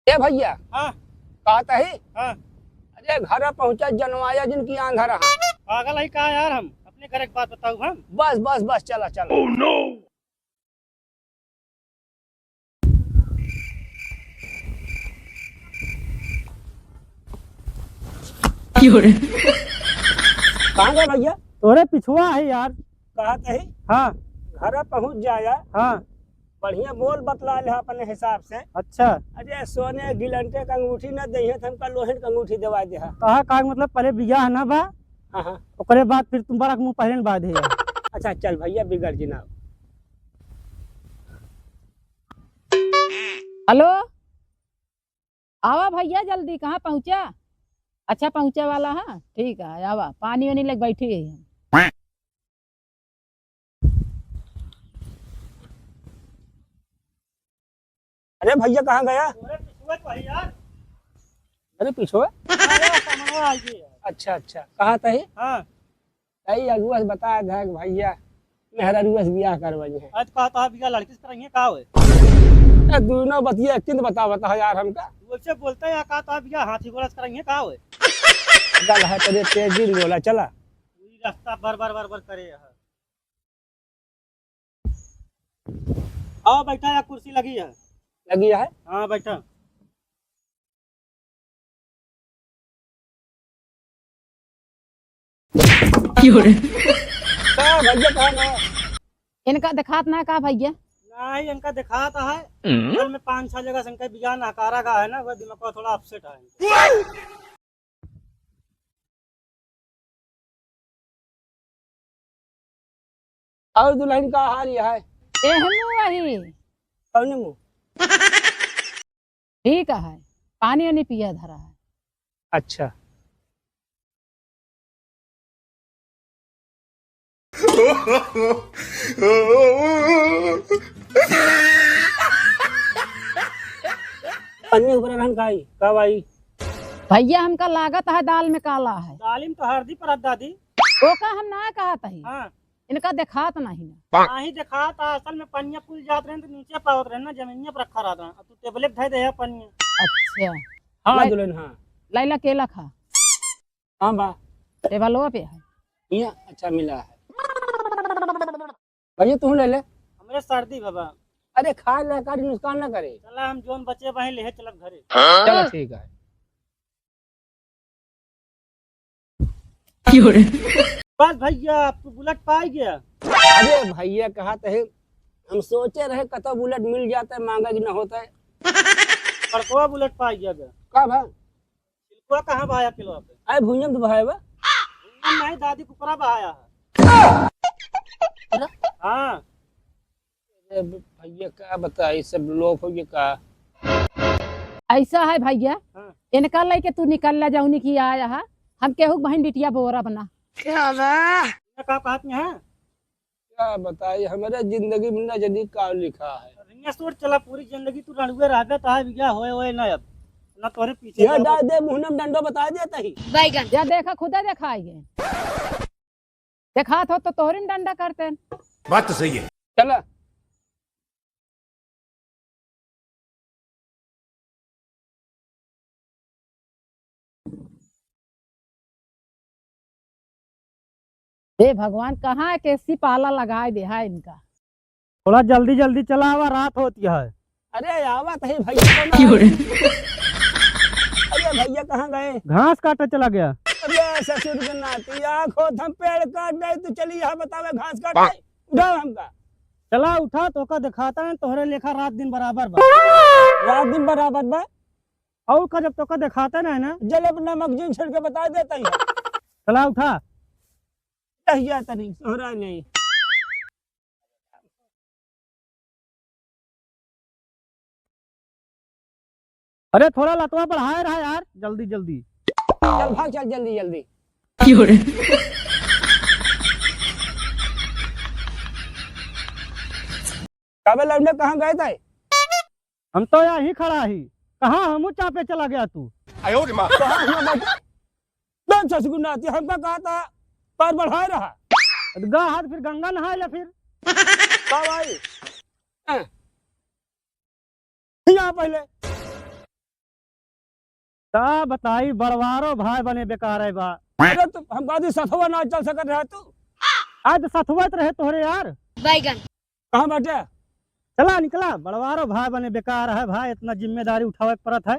ए भैया हाँ कहता ही हाँ अरे घर पहुंचा जनवाया जिनकी आंधा रहा। पागल है कहा यार, हम अपने घर एक बात बताऊँ हम। बस बस बस चला चला। Oh no! कहाँ गए भैया? तोरे पिछुआ है यार। कहता ही हाँ घर पहुंच जाया। हाँ बढ़िया बोल बतला ले अपने हिसाब से। अच्छा, अरे सोने गिलंटे का अंगूठी न दे तो हमका लोहे का अंगूठी दवा दे। कहा का मतलब पहले बियाह ना बा, हाँ हाँ ओकरे बाद फिर तुम्हारा मुँह पहले बाद है यार। अच्छा चल भैया बिगड़ जी ना। हेलो, आवा भैया जल्दी, कहाँ पहुँचा? अच्छा पहुँचे वाला है, ठीक है आवा, पानी वानी लग बैठी है हम। अरे भैया कहाँ गया? तोरे पिछुआ तो है यार। अरे पीछो है? सामने आ गई यार। अच्छा अच्छा कहाँ तही? हाँ तही अगुआ से बताया था कि भैया मेहरा रुआ से ब्याह करवाई है। आज कहा था बिया लड़की से कराइए का हुए। दोनों बतिया किन बता यार हमका। वैसे बोलते हैं कहा था बिया हाथी घोड़ा से कराइए का हुए। गल है तेरे तेजी बोला चला। पूरी रास्ता बर बर बर बर करे यहाँ। आओ बैठा, या कुर्सी लगी है। लगी है? हाँ बैठा। भैया कहाँ गया? इनका दिखात ना का भैया? नहीं इनका दिखाता है, कल में 5-6 जगह से इनका बिया नकारा का है ना, वह दिमाग का थोड़ा अपसेट है। और दुल्हन का हाल यह है? एहनु वही कौन मुँह? ठीक है, पानी वानी पिया धरा है। अच्छा अन्य ऊपर रहन काई कब आई? भैया हमका लागत है दाल में काला है। दालिम तो हरदी पर दादी। ओका हम ना कहा था, हाँ इनका दिखात नहीं ना। नहीं देखा था, असल में पनिया पुल जात रहे तो नीचे पावत रहे ना, जमीनिया पर रखा रहता। अब तू टेबलेट धै दे पनिया। अच्छा हाँ दुल्हन हाँ लैला केला खा, हाँ बा टेबलवा पे है। यहाँ अच्छा मिला है। भैया तू ले ले। हमरे सर्दी बाबा। अरे खा ले कर नुकसान ना करे। चला हम जोन बचे वहीं ले चलत घरे। चलो ठीक है। बस भैया अब तू बुलेट पाई गया। अरे भैया कहा थे हम सोचे रहे कतो बुलेट मिल जाता है, महंगा कि ना होता है। बड़कवा बुलेट पाई गया बे। का भा? सिल्कुआ कहाँ बहाया किलो पे? अरे भुंजम तो भाई बा। नहीं दादी कुपरा बहाया है। हाँ अरे भैया क्या बताए सब लोग हो ये का। ऐसा है भैया, हाँ। इनका लेके तू निकल ला जाऊनी की आया है, हम केहू बहन बिटिया बोरा बना। क्या कहत में है? क्या बताए हमारे जिंदगी में ना जदी का लिखा है। रिंगा सोच चला, पूरी जिंदगी तू रणुए रहबे तो है बिया होए ना, अब ना तोरे पीछे यह डाल दे मुहनम डंडो बता देता ही। बैगन या देखा खुदा दिखाएंगे, दिखात हो तो तोहरिन डंडा करते। बात तो सही है। चला हे भगवान, कहाँ कैसी पाला लगाए दे है इनका। थोड़ा जल्दी जल्दी चला, हुआ रात होती है। अरे आवत है भैया कौन है? अरे भैया कहाँ गए? घास काटे चला गया। अरे ससुर के नाती आँखों हम पेड़ काट दे तो चली यहाँ बतावे घास काट दे। उठाओ हमका। चला उठा तो का दिखाता है, तोहरे लेखा रात दिन बराबर बा। रात दिन बराबर बा। और का जब तो का दिखाता ना जलेब नमक जिन छिड़के बता देता ही। चला उठा। जाता नहीं सोहरा नहीं। अरे थोड़ा लतवा बढ़ाए रहा यार, जल्दी जल्दी। चल भाग चल जल्दी जल्दी। काबे लौंडे कहाँ गए थे? हम तो यहाँ ही खड़ा ही, कहाँ हमू चापे चला गया तू? कहाँ हुआ बेटा? दन ससुर नाती हमका कहा था पैर बढ़ाए रहा। गा हाथ फिर गंगा नहाए ला फिर। कब आई? बताओ पहले। ता बताई बड़वारो भाई बने बेकार है बा। अरे तू हम गादी सथवा ना चल सकत रहे तू। आज सथुवत रहे तोहरे यार। बैगन कहाँ बैठे? चला निकला, बड़वारो भाई बने बेकार है भाई, इतना जिम्मेदारी उठावे के पड़त है।